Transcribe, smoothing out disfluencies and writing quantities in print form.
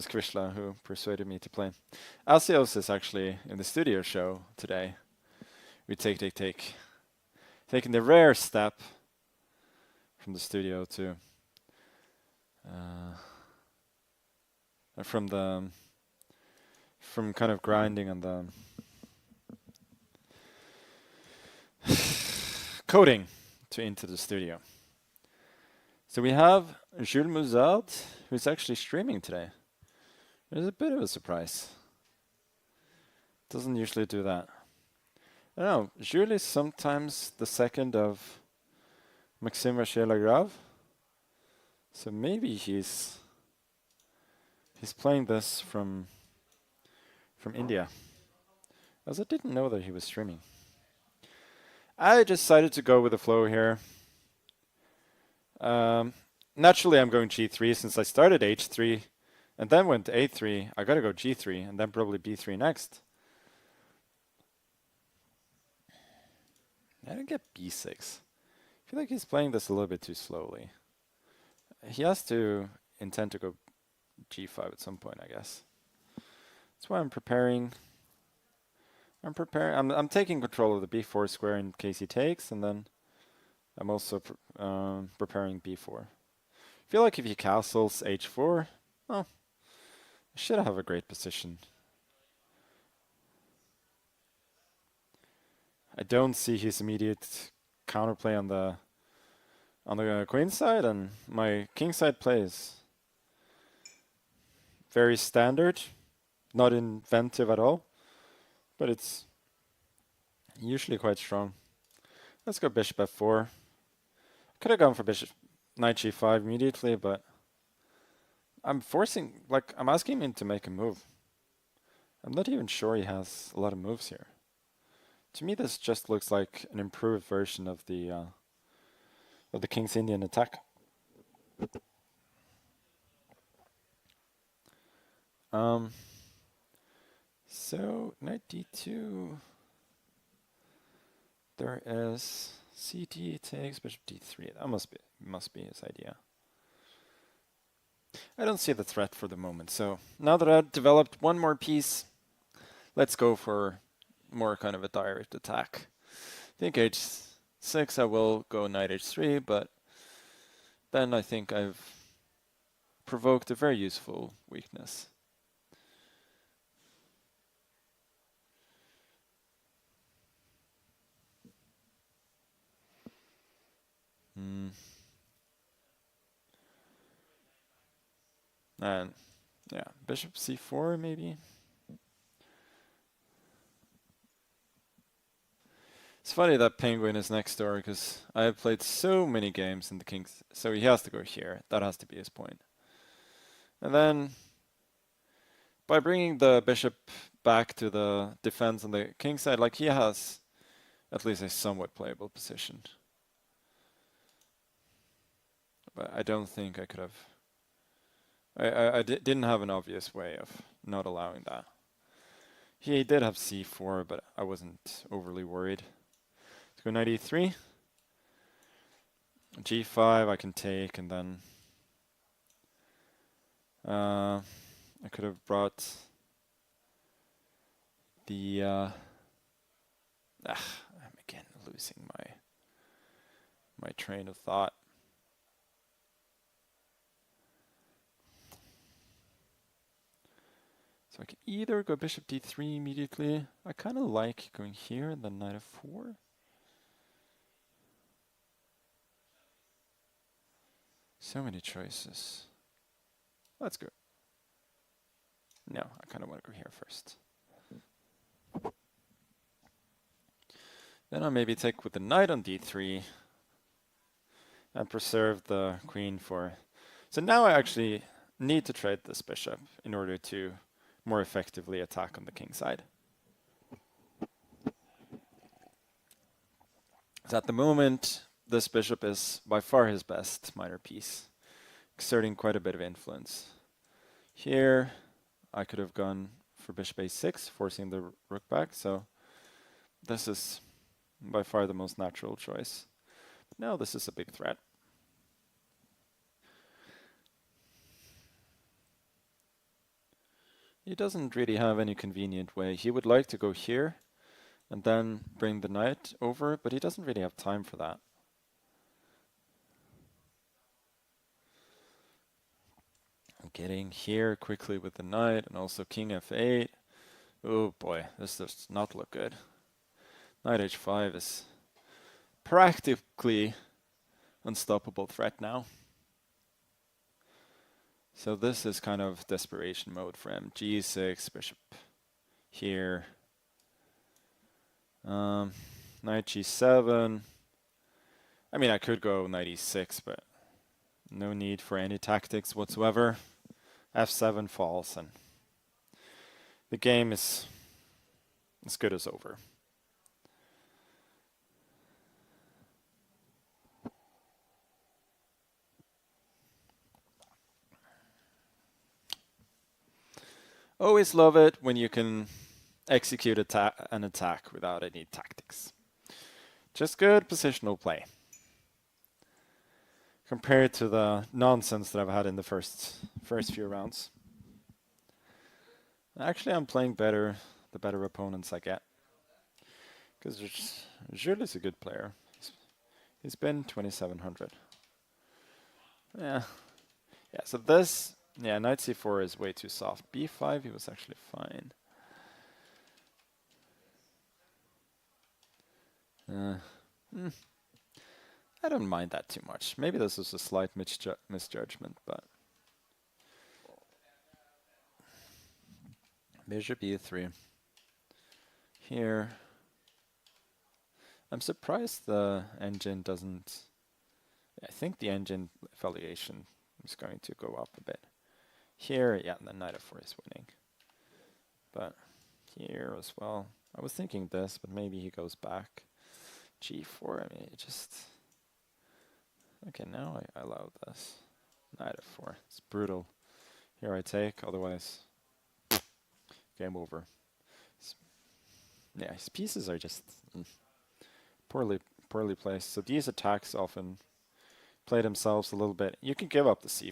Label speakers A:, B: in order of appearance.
A: Magnus who persuaded me to play. Asios is actually in the studio show today. We taking the rare step from the studio to from kind of grinding on the coding to into the studio. So we have Jules Moussard, who's actually streaming today. It's a bit of a surprise. Doesn't usually do that. I don't know, Jules is sometimes the second of Maxime Vacher-Lagrave. So maybe he's playing this from India. As I didn't know that he was streaming. I decided to go with the flow here. Naturally, I'm going G3 since I started H3 and then went to A3. I gotta go G3 and then probably B3 next. I didn't get B6. I feel like he's playing this a little bit too slowly. He has to intend to go G5 at some point, I guess. That's why I'm preparing. I'm taking control of the B4 square in case he takes, and then I'm also preparing B4. I feel like if he castles H4, well, I should have a great position. I don't see his immediate counterplay on the queen side, and my king side play is very standard, not inventive at all, but it's usually quite strong. Let's go bishop f4. Could have gone for bishop knight g5 immediately, but I'm asking him to make a move. I'm not even sure he has a lot of moves here. To me, this just looks like an improved version of the King's Indian attack. So knight d2. There is c takes bishop d3. That must be his idea. I don't see the threat for the moment. So now that I've developed one more piece, let's go for more kind of a direct attack. I think h6 I will go knight h3, but then I think I've provoked a very useful weakness. And yeah, bishop c4 maybe. It's funny that Penguin is next door because I have played so many games in the King's, so he has to go here. That has to be his point. And then by bringing the bishop back to the defense on the king side, like he has at least a somewhat playable position. But I don't think I could have. I didn't have an obvious way of not allowing that. He did have c4, but I wasn't overly worried. Let's go knight e3. g5 I can take, and then I could have brought the I'm again losing my train of thought. So I can either go bishop d3 immediately. I kind of like going here and then knight f4. So many choices. Let's go. No, I kind of want to go here first. Then I'll maybe take with the knight on d3 and preserve the queen for... So now I actually need to trade this bishop in order to more effectively attack on the king side. So at the moment, this bishop is by far his best minor piece, exerting quite a bit of influence. Here, I could have gone for bishop a6, forcing the rook back, so this is by far the most natural choice. But now this is a big threat. He doesn't really have any convenient way. He would like to go here and then bring the knight over, but he doesn't really have time for that. I'm getting here quickly with the knight and also king f8. Oh boy, this does not look good. Knight h5 is practically unstoppable threat now. So this is kind of desperation mode for him. g6, bishop here. Knight g7. I mean, I could go knight e6, but no need for any tactics whatsoever. f7 falls, and the game is as good as over. Always love it when you can execute an attack without any tactics. Just good positional play. Compared to the nonsense that I've had in the first few rounds. Actually, I'm playing better the better opponents I get. Because Jules is a good player. He's been 2700. Yeah. Yeah, so this, yeah, knight c4 is way too soft. b5, he was actually fine. I don't mind that too much. Maybe this is a slight misjudgment, but... Bishop e3. Here. I'm surprised the engine doesn't... I think the engine evaluation is going to go up a bit. Here, yeah, the knight f4 is winning. But here as well. I was thinking this, but maybe he goes back. g4, I mean, it just... Okay, now I allow this. Knight f4, it's brutal. Here I take, otherwise... Game over. Yeah, his pieces are just poorly placed. So these attacks often play themselves a little bit. You can give up the c4